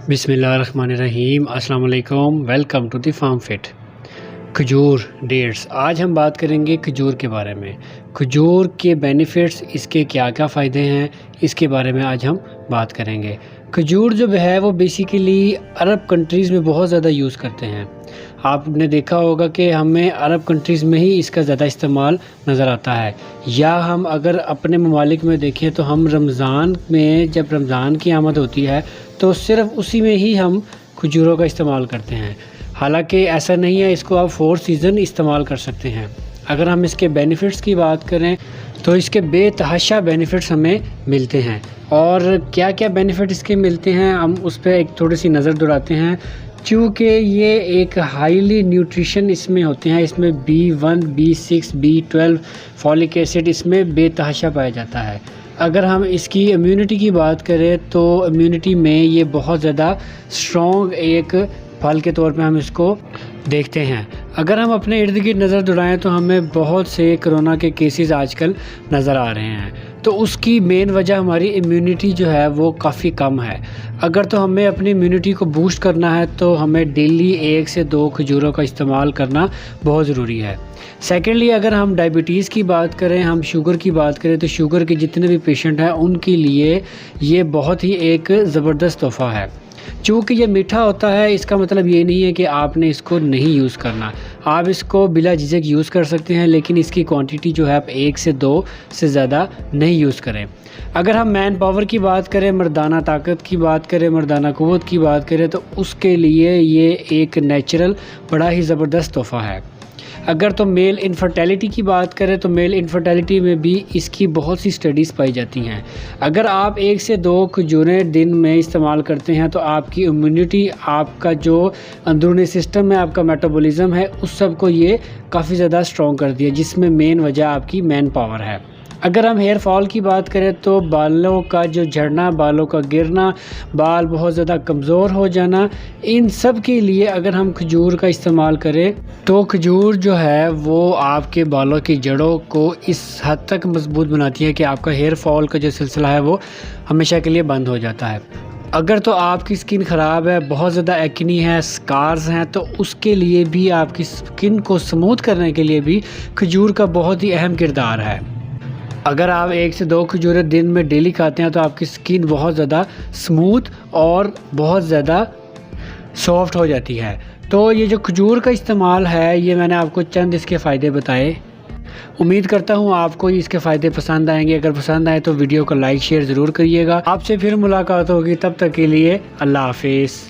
बिस्मिल्लाहिर्रहमानिर्रहीम। अस्सलाम वालेकुम। Welcome to the farm fit. खजूर डेट्स, आज हम बात करेंगे खजूर के बारे में। खजूर के बेनिफिट्स, इसके क्या क्या फ़ायदे हैं, इसके बारे में आज हम बात करेंगे। खजूर जो है वो बेसिकली अरब कंट्रीज़ में बहुत ज़्यादा यूज़ करते हैं। आपने देखा होगा कि हमें अरब कंट्रीज़ में ही इसका ज़्यादा इस्तेमाल नज़र आता है। या हम अगर अपने ममालिक में देखें तो हम रमज़ान में, जब रमज़ान की आमद होती है तो सिर्फ़ उसी में ही हम खजूरों का इस्तेमाल करते हैं। हालांकि ऐसा नहीं है, इसको आप 4 सीज़न इस्तेमाल कर सकते हैं। अगर हम इसके बेनिफिट्स की बात करें तो इसके बेतहाशा बेनिफिट्स हमें मिलते हैं। और क्या क्या बेनिफिट इसके मिलते हैं हम उस पर एक थोड़ी सी नज़र दौड़ाते हैं। चूँकि ये एक हाईली न्यूट्रिशन इसमें होते हैं, इसमें B1, B6, B12 folic acid इसमें बेतहाशा पाया जाता है। अगर हम इसकी इम्यूनिटी की बात करें तो इम्यूनिटी में ये बहुत ज़्यादा स्ट्रॉन्ग एक फल के तौर पे हम इसको देखते हैं। अगर हम अपने इर्द गिर्द नज़र दौड़ाएं तो हमें बहुत से कोरोना के केसेस आजकल नज़र आ रहे हैं। तो उसकी मेन वजह हमारी इम्यूनिटी जो है वो काफ़ी कम है। अगर तो हमें अपनी इम्यूनिटी को बूस्ट करना है तो हमें डेली 1 से 2 खजूरों का इस्तेमाल करना बहुत ज़रूरी है। सेकेंडली, अगर हम डायबिटीज़ की बात करें, हम शुगर की बात करें तो शुगर के जितने भी पेशेंट हैं उनके लिए ये बहुत ही एक ज़बरदस्त तोहफ़ा है। चूँकि ये मीठा होता है, इसका मतलब ये नहीं है कि आपने इसको नहीं यूज़ करना। आप इसको बिला झिझक यूज़ कर सकते हैं, लेकिन इसकी क्वांटिटी जो है आप 1 से 2 से ज़्यादा नहीं यूज़ करें। अगर हम मैन पावर की बात करें, मर्दाना ताकत की बात करें, मर्दाना क़ुव्वत की बात करें तो उसके लिए ये एक नेचुरल बड़ा ही ज़बरदस्त तोहफ़ा है। अगर तो मेल इनफर्टिलिटी की बात करें तो मेल इनफर्टिलिटी में भी इसकी बहुत सी स्टडीज़ पाई जाती हैं। अगर आप 1 से 2 खजूरें दिन में इस्तेमाल करते हैं तो आपकी इम्यूनिटी, आपका जो अंदरूनी सिस्टम है, आपका मेटाबॉलिज्म है, उस सब को ये काफ़ी ज़्यादा स्ट्रॉन्ग कर दिया, जिसमें मेन वजह आपकी मैन पावर है। अगर हम हेयर फॉल की बात करें तो बालों का जो झड़ना, बालों का गिरना, बाल बहुत ज़्यादा कमज़ोर हो जाना, इन सब के लिए अगर हम खजूर का इस्तेमाल करें तो खजूर जो है वो आपके बालों की जड़ों को इस हद तक मजबूत बनाती है कि आपका हेयर फॉल का जो सिलसिला है वो हमेशा के लिए बंद हो जाता है। अगर तो आपकी स्किन ख़राब है, बहुत ज़्यादा एक्नी है, स्कार्स हैं, तो उसके लिए भी, आपकी स्किन को स्मूथ करने के लिए भी खजूर का बहुत ही अहम किरदार है। अगर आप 1 से 2 खजूरें दिन में डेली खाते हैं तो आपकी स्किन बहुत ज़्यादा स्मूथ और बहुत ज़्यादा सॉफ्ट हो जाती है। तो ये जो खजूर का इस्तेमाल है, ये मैंने आपको चंद इसके फ़ायदे बताए। उम्मीद करता हूँ आपको इसके फ़ायदे पसंद आएंगे। अगर पसंद आए तो वीडियो को लाइक शेयर ज़रूर करिएगा। आपसे फिर मुलाकात होगी, तब तक के लिए अल्लाह हाफिज़।